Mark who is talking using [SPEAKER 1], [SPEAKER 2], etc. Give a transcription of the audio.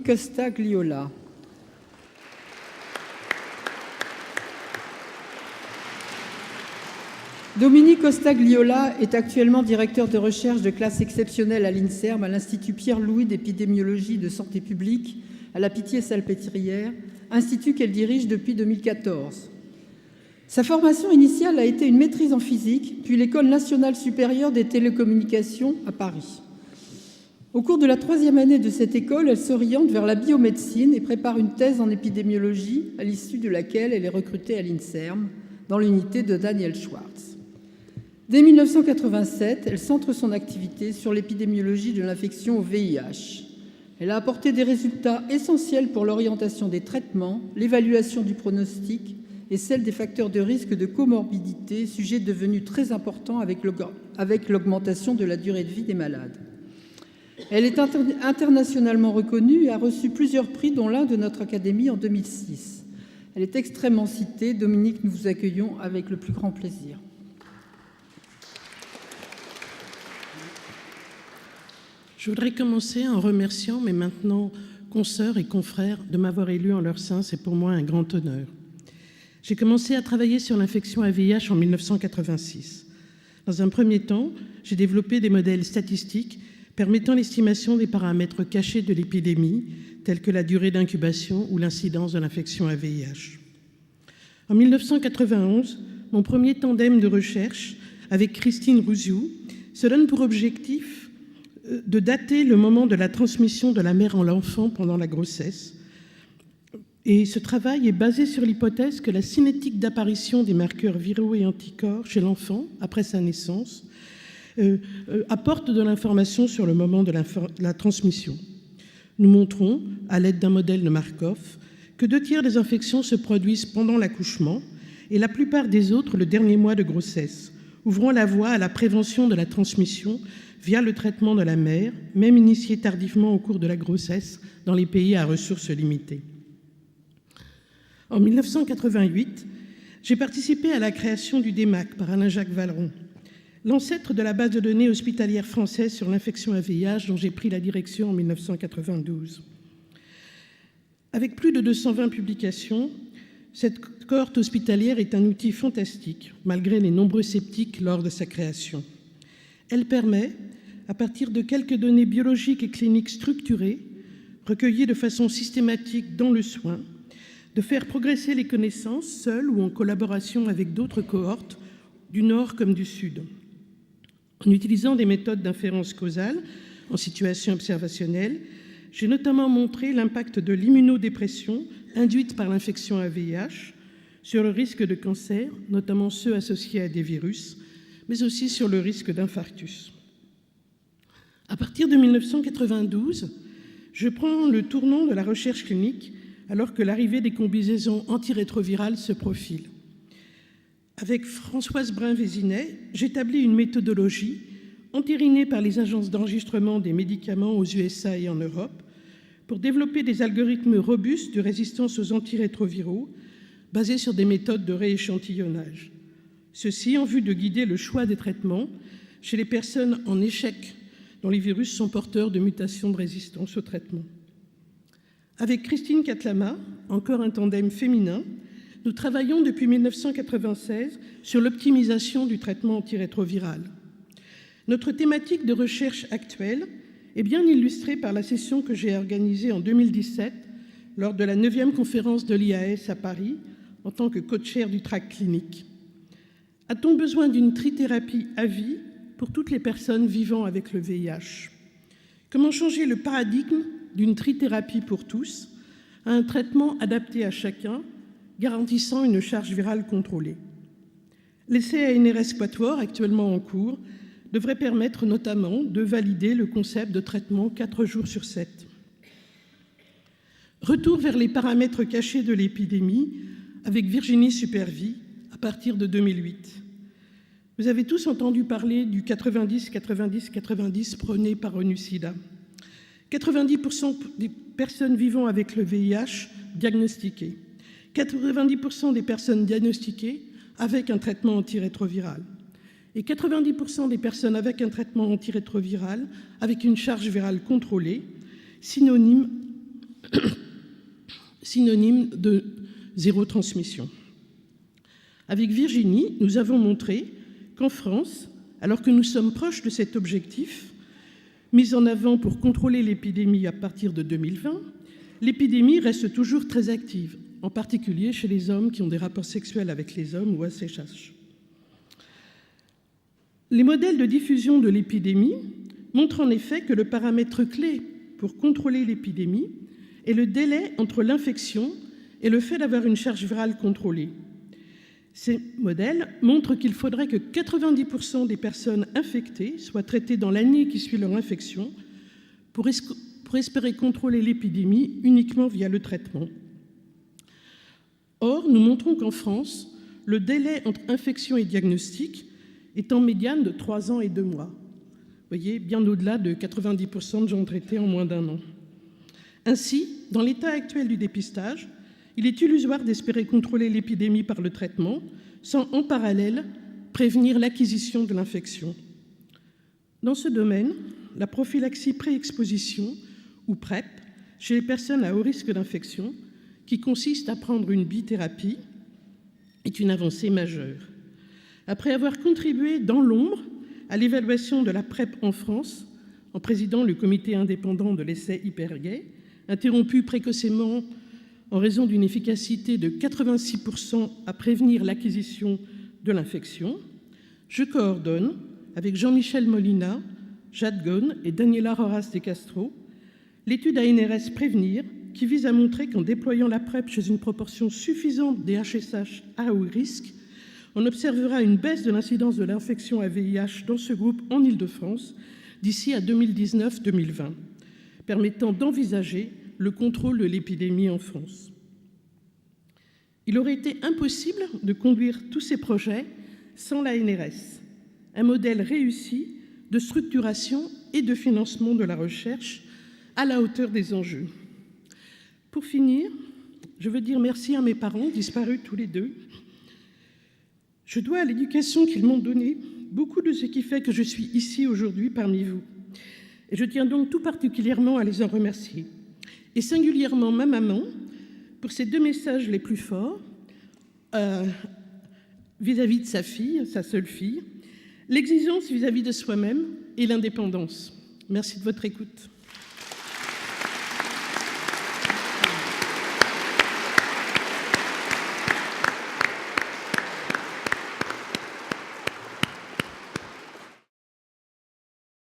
[SPEAKER 1] Costagliola. Dominique Costagliola est actuellement directeur de recherche de classe exceptionnelle à l'INSERM, à l'Institut Pierre-Louis d'épidémiologie de santé publique, à la Pitié-Salpêtrière, institut qu'elle dirige depuis 2014. Sa formation initiale a été une maîtrise en physique, puis l'École nationale supérieure des télécommunications à Paris. Au cours de la 3e année de cette école, elle s'oriente vers la biomédecine et prépare une thèse en épidémiologie, à l'issue de laquelle elle est recrutée à l'INSERM, dans l'unité de Daniel Schwartz. Dès 1987, elle centre son activité sur l'épidémiologie de l'infection au VIH. Elle a apporté des résultats essentiels pour l'orientation des traitements, l'évaluation du pronostic et celle des facteurs de risque de comorbidité, sujet devenu très important avec l'augmentation de la durée de vie des malades. Elle est internationalement reconnue et a reçu plusieurs prix, dont l'un de notre Académie en 2006. Elle est extrêmement citée. Dominique, nous vous accueillons avec le plus grand plaisir.
[SPEAKER 2] Je voudrais commencer en remerciant mes maintenant consoeurs et confrères de m'avoir élu en leur sein. C'est pour moi un grand honneur. J'ai commencé à travailler sur l'infection à VIH en 1986. Dans un premier temps, j'ai développé des modèles statistiques permettant l'estimation des paramètres cachés de l'épidémie, tels que la durée d'incubation ou l'incidence de l'infection à VIH. En 1991, mon premier tandem de recherche avec Christine Rouziou se donne pour objectif de dater le moment de la transmission de la mère en l'enfant pendant la grossesse. Et ce travail est basé sur l'hypothèse que la cinétique d'apparition des marqueurs viraux et anticorps chez l'enfant, après sa naissance, apporte de l'information sur le moment de la transmission. Nous montrons, à l'aide d'un modèle de Markov, que 2/3 des infections se produisent pendant l'accouchement et la plupart des autres le dernier mois de grossesse, ouvrant la voie à la prévention de la transmission via le traitement de la mère, même initié tardivement au cours de la grossesse dans les pays à ressources limitées. En 1988, j'ai participé à la création du DEMAC par Alain-Jacques Valeron, l'ancêtre de la base de données hospitalière française sur l'infection à VIH dont j'ai pris la direction en 1992. Avec plus de 220 publications, cette cohorte hospitalière est un outil fantastique, malgré les nombreux sceptiques lors de sa création. Elle permet, à partir de quelques données biologiques et cliniques structurées, recueillies de façon systématique dans le soin, de faire progresser les connaissances, seules ou en collaboration avec d'autres cohortes, du Nord comme du Sud. En utilisant des méthodes d'inférence causale en situation observationnelle, j'ai notamment montré l'impact de l'immunodépression induite par l'infection à VIH sur le risque de cancer, notamment ceux associés à des virus, mais aussi sur le risque d'infarctus. À partir de 1992, je prends le tournant de la recherche clinique alors que l'arrivée des combinaisons antirétrovirales se profile. Avec Françoise Brun-Vézinet, j'établis une méthodologie entérinée par les agences d'enregistrement des médicaments aux USA et en Europe pour développer des algorithmes robustes de résistance aux antirétroviraux basés sur des méthodes de rééchantillonnage. Ceci en vue de guider le choix des traitements chez les personnes en échec dont les virus sont porteurs de mutations de résistance au traitement. Avec Christine Catlama, encore un tandem féminin, nous travaillons depuis 1996 sur l'optimisation du traitement antirétroviral. Notre thématique de recherche actuelle est bien illustrée par la session que j'ai organisée en 2017 lors de la 9e conférence de l'IAS à Paris en tant que co-chair du track clinique. A-t-on besoin d'une trithérapie à vie pour toutes les personnes vivant avec le VIH? Comment changer le paradigme d'une trithérapie pour tous à un traitement adapté à chacun, garantissant une charge virale contrôlée? L'essai ANRS Quatuor, actuellement en cours, devrait permettre notamment de valider le concept de traitement 4 jours sur 7. Retour vers les paramètres cachés de l'épidémie avec Virginie Supervi à partir de 2008. Vous avez tous entendu parler du 90-90-90 prôné par ONU-SIDA. 90% des personnes vivant avec le VIH diagnostiquées. 90% des personnes diagnostiquées avec un traitement antirétroviral. Et 90% des personnes avec un traitement antirétroviral avec une charge virale contrôlée, synonyme synonyme de zéro transmission. Avec Virginie, nous avons montré qu'en France, alors que nous sommes proches de cet objectif, mis en avant pour contrôler l'épidémie à partir de 2020, l'épidémie reste toujours très active, en particulier chez les hommes qui ont des rapports sexuels avec les hommes ou ACH. Les modèles de diffusion de l'épidémie montrent en effet que le paramètre clé pour contrôler l'épidémie est le délai entre l'infection et le fait d'avoir une charge virale contrôlée. Ces modèles montrent qu'il faudrait que 90% des personnes infectées soient traitées dans l'année qui suit leur infection pour espérer contrôler l'épidémie uniquement via le traitement. Or, nous montrons qu'en France, le délai entre infection et diagnostic est en médiane de 3 ans et 2 mois. Vous voyez, bien au-delà de 90% de gens traités en moins d'1 an. Ainsi, dans l'état actuel du dépistage, il est illusoire d'espérer contrôler l'épidémie par le traitement sans, en parallèle, prévenir l'acquisition de l'infection. Dans ce domaine, la prophylaxie pré-exposition, ou PrEP, chez les personnes à haut risque d'infection, qui consiste à prendre une bithérapie, est une avancée majeure. Après avoir contribué dans l'ombre à l'évaluation de la PrEP en France, en présidant le comité indépendant de l'essai Hypergay, interrompu précocement en raison d'une efficacité de 86% à prévenir l'acquisition de l'infection, je coordonne avec Jean-Michel Molina, Jade Ghosn et Daniela Roras de Castro l'étude ANRS Prévenir qui vise à montrer qu'en déployant la PrEP chez une proportion suffisante des HSH à haut risque, on observera une baisse de l'incidence de l'infection à VIH dans ce groupe en Île-de-France d'ici à 2019-2020, permettant d'envisager le contrôle de l'épidémie en France. Il aurait été impossible de conduire tous ces projets sans l'ANRS, un modèle réussi de structuration et de financement de la recherche à la hauteur des enjeux. Pour finir, je veux dire merci à mes parents, disparus tous les deux. Je dois à l'éducation qu'ils m'ont donnée beaucoup de ce qui fait que je suis ici aujourd'hui parmi vous. Et je tiens donc tout particulièrement à les en remercier. Et singulièrement ma maman, pour ses 2 messages les plus forts, vis-à-vis de sa fille, sa seule fille, l'exigence vis-à-vis de soi-même et l'indépendance. Merci de votre écoute.